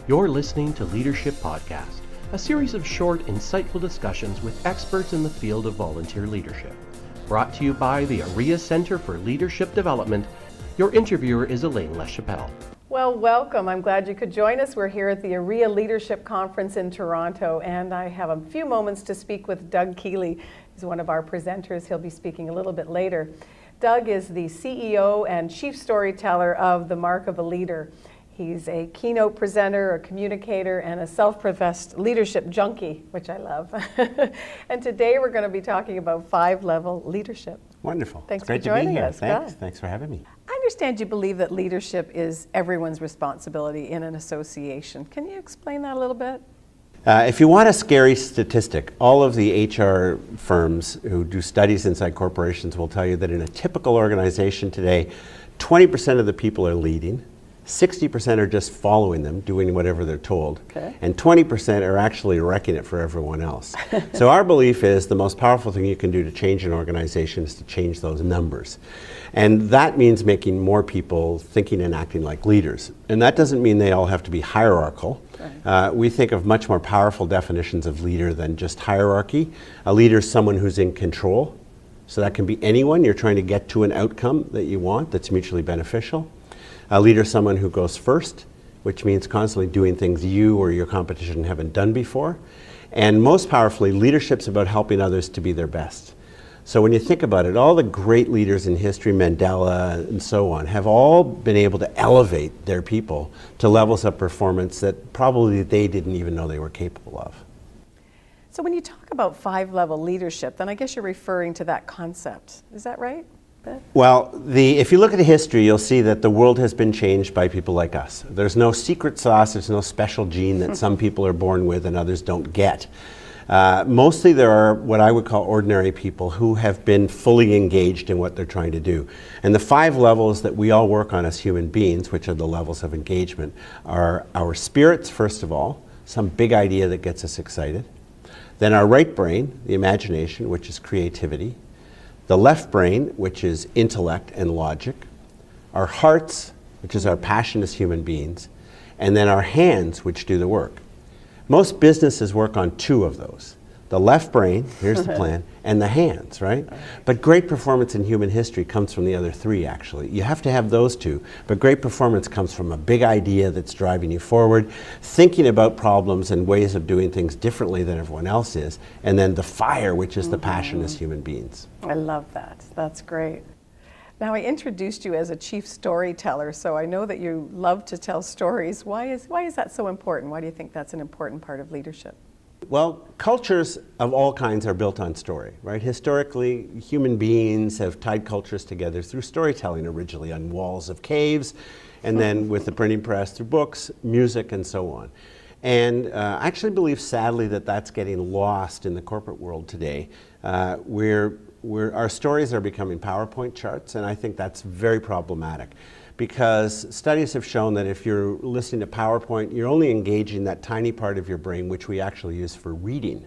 You're listening to Leadership Podcast, a series of short, insightful discussions with experts in the field of volunteer leadership. Brought to you by the OREA Center for Leadership Development. Your interviewer is Elaine LaChapelle. Well, welcome. I'm glad you could join us. We're here at the OREA Leadership Conference in Toronto, and I have a few moments to speak with Doug Keeley. He's one of our presenters. He'll be speaking a little bit later. Doug is the CEO and Chief Storyteller of The Mark of a Leader. He's a keynote presenter, a communicator, and a self-professed leadership junkie, which I love. And today we're going to be talking about 5-level leadership. Wonderful. Thanks it's great for joining to be here. us. Thanks for having me. I understand you believe that leadership is everyone's responsibility in an association. Can you explain that a little bit? If you want a scary statistic, all of the HR firms who do studies inside corporations will tell you that in a typical organization today, 20% of the people are leading, 60% are just following them, doing whatever they're told, okay, and 20% are actually wrecking it for everyone else. So our belief is the most powerful thing you can do to change an organization is to change those numbers. And that means making more people thinking and acting like leaders. And that doesn't mean they all have to be hierarchical. Right. We think of much more powerful definitions of leader than just hierarchy. A leader is someone who's in control. So that can be anyone. You're trying to get to an outcome that you want that's mutually beneficial. A leader is someone who goes first, which means constantly doing things you or your competition haven't done before. And most powerfully, leadership's about helping others to be their best. So when you think about it, all the great leaders in history, Mandela and so on, have all been able to elevate their people to levels of performance that probably they didn't even know they were capable of. So when you talk about 5-level leadership, then I guess you're referring to that concept. Is that right? Well, if you look at history, you'll see that the world has been changed by people like us. There's no secret sauce, there's no special gene that some people are born with and others don't get. Mostly there are what I would call ordinary people who have been fully engaged in what they're trying to do. And the 5 levels that we all work on as human beings, which are the levels of engagement, are our spirits, first of all, some big idea that gets us excited. Then our right brain, the imagination, which is creativity. The left brain, which is intellect and logic. Our hearts, which is our passion as human beings. And then our hands, which do the work. Most businesses work on 2 of those. The left brain, here's the plan, and the hands, right? But great performance in human history comes from the other 3, actually. You have to have those 2, but great performance comes from a big idea that's driving you forward, thinking about problems and ways of doing things differently than everyone else is, and then the fire, which is the passion as human beings. I love that. That's great. Now, I introduced you as a chief storyteller, so I know that you love to tell stories. Why is that so important? Why do you think that's an important part of leadership? Well, cultures of all kinds are built on story, right? Historically, human beings have tied cultures together through storytelling, originally on walls of caves, and then with the printing press through books, music, and so on. And I actually believe, sadly, that that's getting lost in the corporate world today. Our stories are becoming PowerPoint charts, and I think that's very problematic. Because studies have shown that if you're listening to PowerPoint, you're only engaging that tiny part of your brain which we actually use for reading.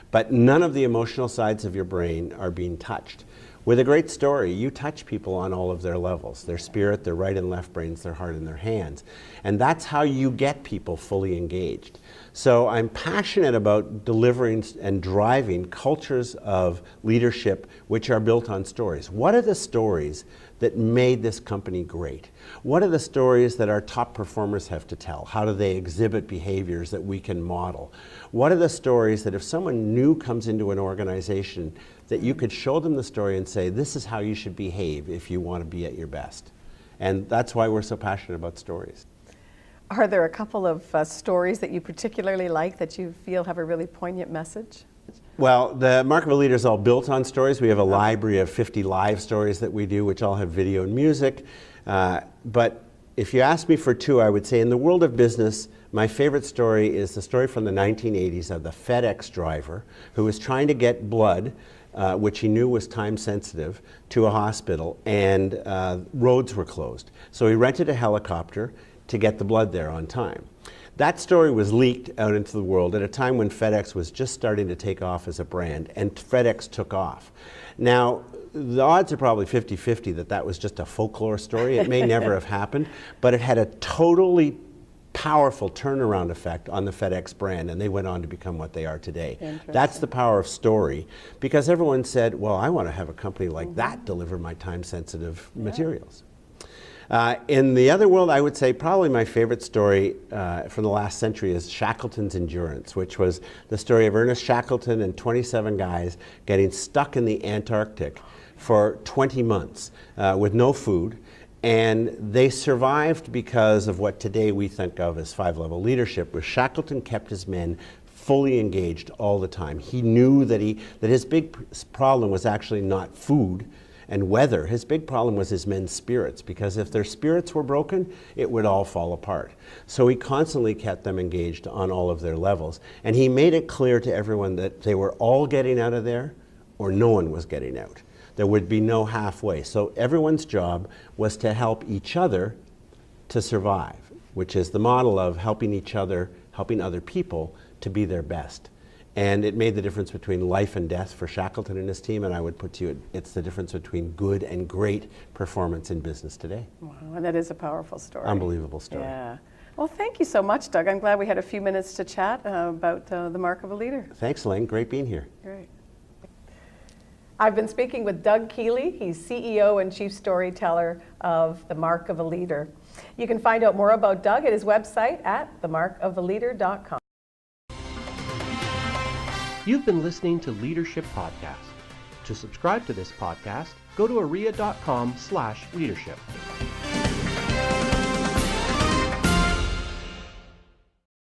But none of the emotional sides of your brain are being touched. With a great story, you touch people on all of their levels, their spirit, their right and left brains, their heart and their hands. And that's how you get people fully engaged. So I'm passionate about delivering and driving cultures of leadership which are built on stories. What are the stories that made this company great? What are the stories that our top performers have to tell? How do they exhibit behaviors that we can model? What are the stories that if someone new comes into an organization, that you could show them the story and say, this is how you should behave if you want to be at your best? And that's why we're so passionate about stories. Are there a couple of stories that you particularly like that you feel have a really poignant message? Well, the Mark of a Leader is all built on stories. We have a library of 50 live stories that we do, which all have video and music. But if you ask me for 2, I would say in the world of business, my favorite story is the story from the 1980s of the FedEx driver who was trying to get blood, which he knew was time sensitive, to a hospital, and roads were closed. So he rented a helicopter to get the blood there on time. That story was leaked out into the world at a time when FedEx was just starting to take off as a brand, and FedEx took off. Now, the odds are probably 50-50 that that was just a folklore story. It may never have happened, but it had a totally powerful turnaround effect on the FedEx brand, and they went on to become what they are today. That's the power of story, because everyone said, well, I want to have a company like that deliver my time-sensitive materials. In the other world, I would say probably my favorite story from the last century is Shackleton's Endurance, which was the story of Ernest Shackleton and 27 guys getting stuck in the Antarctic for 20 months with no food. And they survived because of what today we think of as 5-level leadership, where Shackleton kept his men fully engaged all the time. He knew that his big problem was actually not food and weather. His big problem was his men's spirits, because if their spirits were broken, it would all fall apart. So he constantly kept them engaged on all of their levels. And he made it clear to everyone that they were all getting out of there or no one was getting out. There would be no halfway. So everyone's job was to help each other to survive, which is the model of helping each other, helping other people to be their best. And it made the difference between life and death for Shackleton and his team, and I would put to you, it's the difference between good and great performance in business today. Wow, and that is a powerful story. Unbelievable story. Yeah. Well, thank you so much, Doug. I'm glad we had a few minutes to chat about the mark of a leader. Thanks, Elaine. Great being here. Great. I've been speaking with Doug Keeley. He's CEO and Chief Storyteller of The Mark of a Leader. You can find out more about Doug at his website at themarkofaleader.com. You've been listening to Leadership Podcast. To subscribe to this podcast, go to OREA.com/leadership.